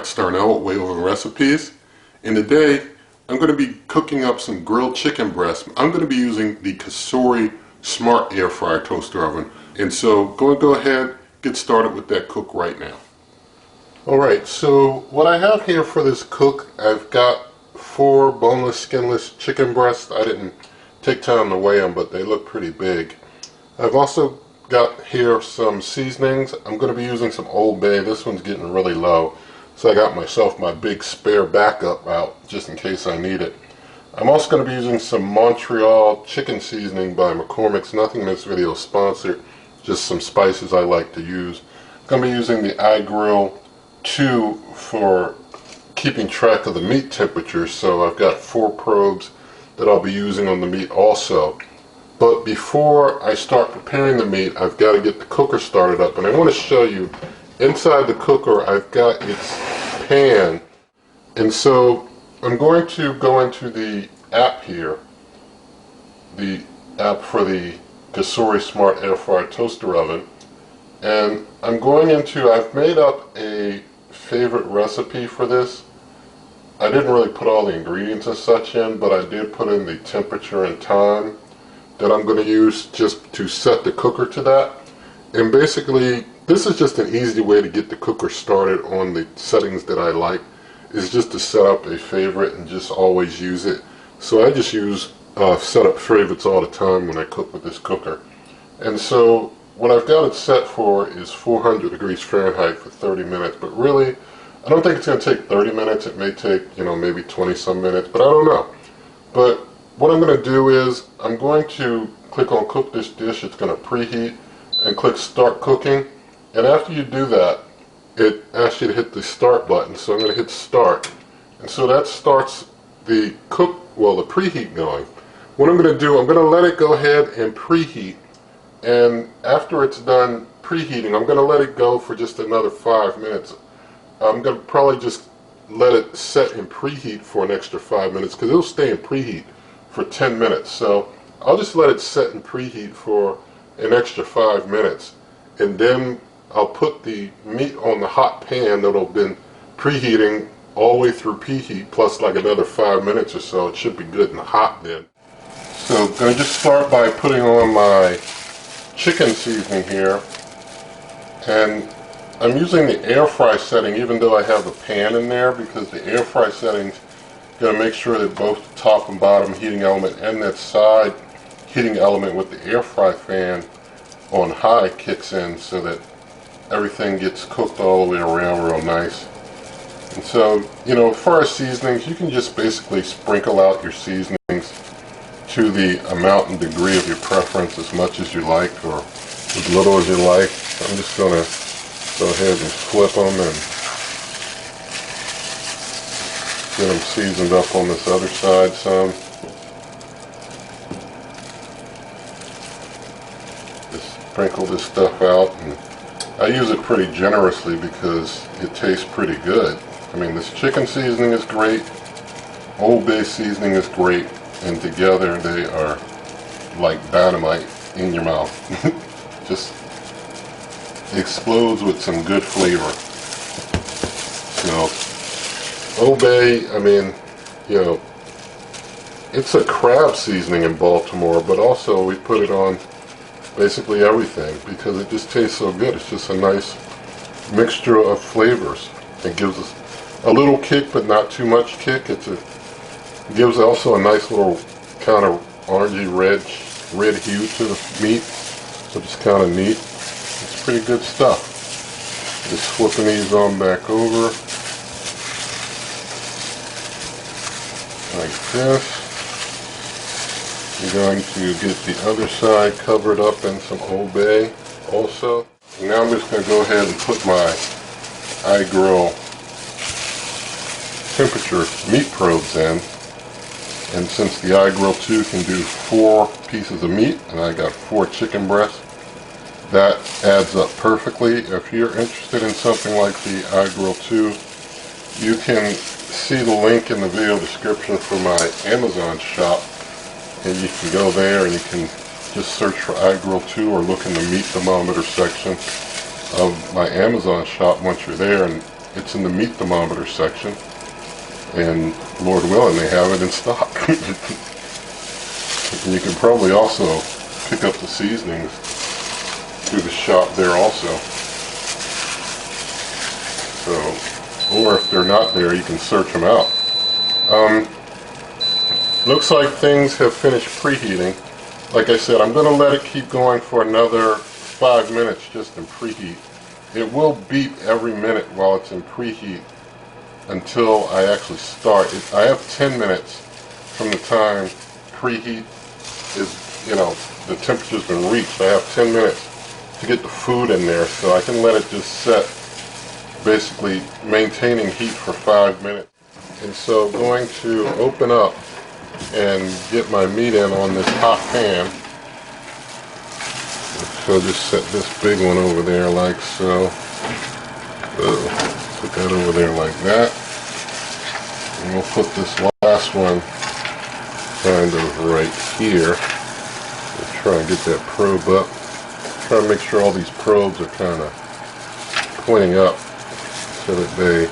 Mike Starnell with Way Over Recipes, and today I'm going to be cooking up some grilled chicken breast. I'm going to be using the Cosori Smart Air Fryer Toaster Oven, and so go ahead, get started with that cook right now. Alright, so what I have here for this cook, I've got 4 boneless, skinless chicken breasts. I didn't take time to weigh them, but they look pretty big. I've also got here some seasonings. I'm going to be using some Old Bay. This one's getting really low, so I got myself my big spare backup out just in case I need it. I'm also going to be using some Montreal chicken seasoning by McCormick's. Nothing in this video is sponsored, just some spices I like to use. I'm going to be using the iGrill 2 for keeping track of the meat temperature, so I've got 4 probes that I'll be using on the meat also. But before I start preparing the meat, I've got to get the cooker started up, and I want to show you inside the cooker I've got its pan. And so I'm going to go into the app here, the app for the Cosori Smart Air Fryer Toaster Oven, and I'm going into, I've made up a favorite recipe for this. I didn't really put all the ingredients and such in, but I did put in the temperature and time that I'm going to use just to set the cooker to that. And basically, this is just an easy way to get the cooker started on the settings that I like, is just to set up a favorite and just always use it. So I just use set up favorites all the time when I cook with this cooker. And so what I've got it set for is 400 degrees Fahrenheit for 30 minutes, but really I don't think it's going to take 30 minutes. It may take, maybe 20 some minutes, but I don't know. But what I'm going to do is I'm going to click on cook this dish. It's going to preheat, and click start cooking. And after you do that, it asks you to hit the start button. So I'm going to hit start. And so that starts the the preheat going. What I'm going to do, I'm going to let it go ahead and preheat. And after it's done preheating, I'm going to let it go for just another 5 minutes. I'm going to probably just let it set in preheat for an extra 5 minutes, because it'll stay in preheat for 10 minutes. So I'll just let it set in preheat for an extra 5 minutes, and then I'll put the meat on the hot pan that'll have been preheating all the way through preheat, plus like another 5 minutes or so. It should be good and hot then. So I'm going to just start by putting on my chicken seasoning here, and I'm using the air fry setting even though I have the pan in there, because the air fry setting's going to make sure that both the top and bottom heating element and that side heating element with the air fry fan on high kicks in, so that everything gets cooked all the way around real nice. And so, as far as seasonings, you can just basically sprinkle out your seasonings to the amount and degree of your preference, as much as you like or as little as you like. I'm just going to go ahead and flip them and get them seasoned up on this other side some. Just sprinkle this stuff out, and I use it pretty generously because it tastes pretty good. I mean, this chicken seasoning is great, Old Bay seasoning is great, and together they are like dynamite in your mouth. Just explodes with some good flavor. So Old Bay, I mean, it's a crab seasoning in Baltimore, but also we put it on basically everything because it just tastes so good. It's just a nice mixture of flavors. It gives us a little kick, but not too much kick. It gives also a nice little kind of orangey red hue to the meat, which is kind of neat. It's pretty good stuff. Just flipping these on back over like this. You're going to get the other side covered up in some Old Bay also. And now I'm just going to go ahead and put my iGrill temperature meat probes in. And since the iGrill 2 can do 4 pieces of meat, and I got 4 chicken breasts, that adds up perfectly. If you're interested in something like the iGrill 2, you can see the link in the video description for my Amazon shop, and you can go there and you can just search for iGrill 2 or look in the meat thermometer section of my Amazon shop once you're there, and It's in the meat thermometer section, and Lord willing, they have it in stock. And you can probably also pick up the seasonings through the shop there also. So, or if they're not there, you can search them out. Looks like things have finished preheating. Like I said, I'm going to let it keep going for another 5 minutes just in preheat. It will beep every minute while it's in preheat until I actually start. I have 10 minutes from the time preheat is, the temperature's been reached. I have 10 minutes to get the food in there, so I can let it just set, basically maintaining heat for 5 minutes. And so going to open up and get my meat in on this hot pan. So just set this big one over there like so. Put that over there like that. And we'll put this last one kind of right here. We'll try and get that probe up. Try to make sure all these probes are kind of pointing up so that they,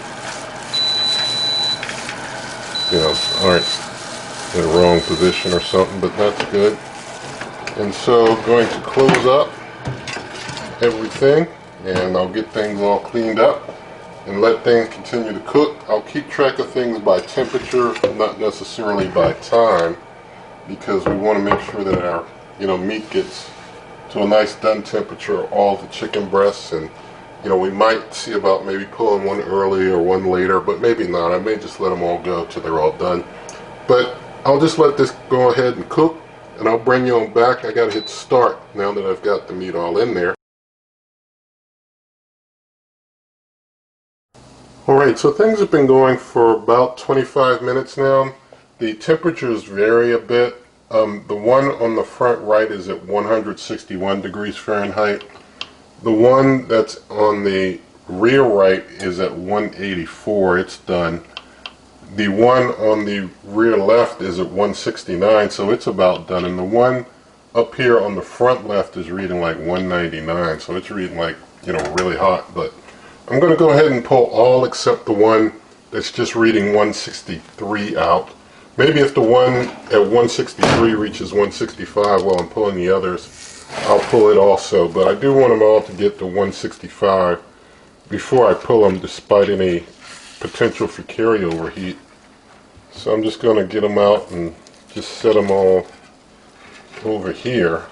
aren't in a wrong position or something, but that's good. And so going to close up everything, and I'll get things all cleaned up and let things continue to cook. I'll keep track of things by temperature, not necessarily by time, because we want to make sure that our meat gets to a nice done temperature, all the chicken breasts, and we might see about maybe pulling one early or one later, but maybe not. I may just let them all go till they're all done. But I'll just let this go ahead and cook, and I'll bring you on back. I gotta hit start now that I've got the meat all in there. Alright, so things have been going for about 25 minutes now. The temperatures vary a bit. The one on the front right is at 161 degrees Fahrenheit. The one that's on the rear right is at 184. It's done. The one on the rear left is at 169, so it's about done. And the one up here on the front left is reading like 199, so it's reading like, really hot. But I'm going to go ahead and pull all except the one that's just reading 163 out. Maybe if the one at 163 reaches 165 while I'm pulling the others, I'll pull it also. But I do want them all to get to 165 before I pull them, despite any potential for carryover heat. So I'm just going to get them out and just set them all over here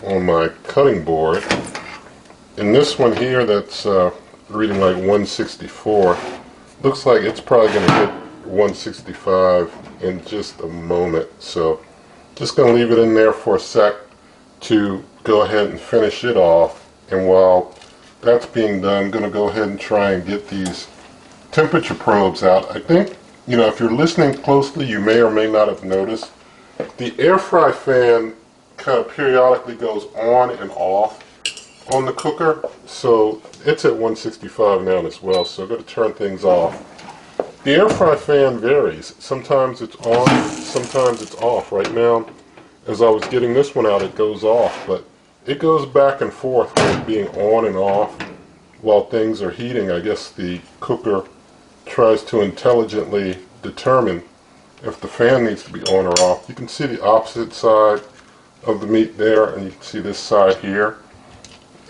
on my cutting board. And this one here that's reading like 164, looks like it's probably going to hit 165 in just a moment. So just going to leave it in there for a sec to go ahead and finish it off. And while that's being done, I'm going to go ahead and try and get these temperature probes out. I think, if you're listening closely, you may or may not have noticed the air fry fan kind of periodically goes on and off on the cooker. So it's at 165 now as well, so I'm going to turn things off. The air fry fan varies. Sometimes it's on, sometimes it's off. Right now, as I was getting this one out, it goes off, but it goes back and forth with it being on and off while things are heating. I guess the cooker tries to intelligently determine if the fan needs to be on or off. You can see the opposite side of the meat there, and you can see this side here.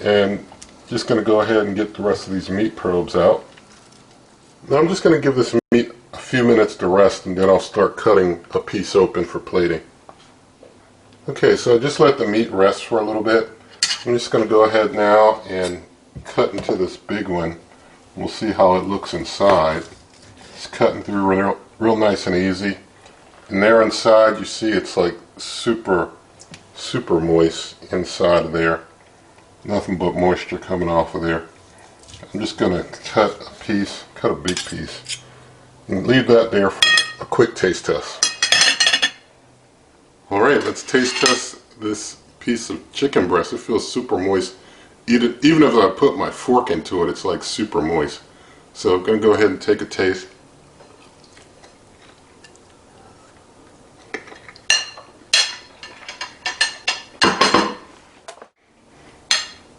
And just going to go ahead and get the rest of these meat probes out. Now I'm just going to give this meat a few minutes to rest, and then I'll start cutting a piece open for plating. Okay, so just let the meat rest for a little bit. I'm just going to go ahead now and cut into this big one. We'll see how it looks inside. It's cutting through real nice and easy. And there inside, you see it's like super moist inside of there. Nothing but moisture coming off of there. I'm just going to cut a big piece, and leave that there for a quick taste test. Alright, let's taste test this piece of chicken breast. It feels super moist. Even if I put my fork into it, it's like super moist. So I'm going to go ahead and take a taste.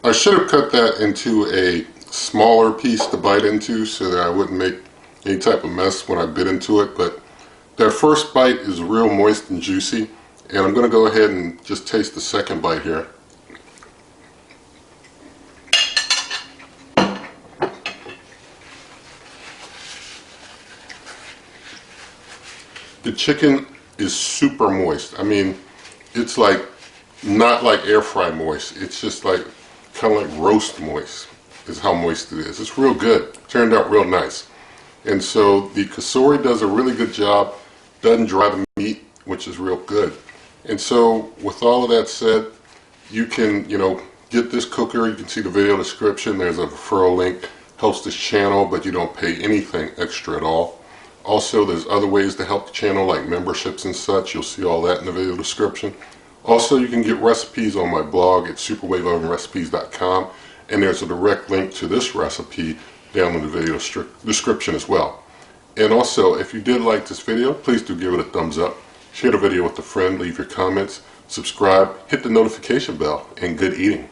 I should have cut that into a smaller piece to bite into so that I wouldn't make any type of mess when I bit into it. But that first bite is real moist and juicy, and I'm going to go ahead and just taste the second bite here. The chicken is super moist. I mean, it's like not like air fry moist. It's just like kind of like roast moist is how moist it is. It's real good. Turned out real nice. And so the Cosori does a really good job. Doesn't dry the meat, which is real good. And so with all of that said, you can, get this cooker. You can see the video description. There's a referral link. Helps this channel, but you don't pay anything extra at all. Also, there's other ways to help the channel, like memberships and such. You'll see all that in the video description. Also, you can get recipes on my blog at superweightovenrecipes.com, and there's a direct link to this recipe down in the video description as well. And also, if you did like this video, please do give it a thumbs up. Share the video with a friend, leave your comments, subscribe, hit the notification bell, and good eating.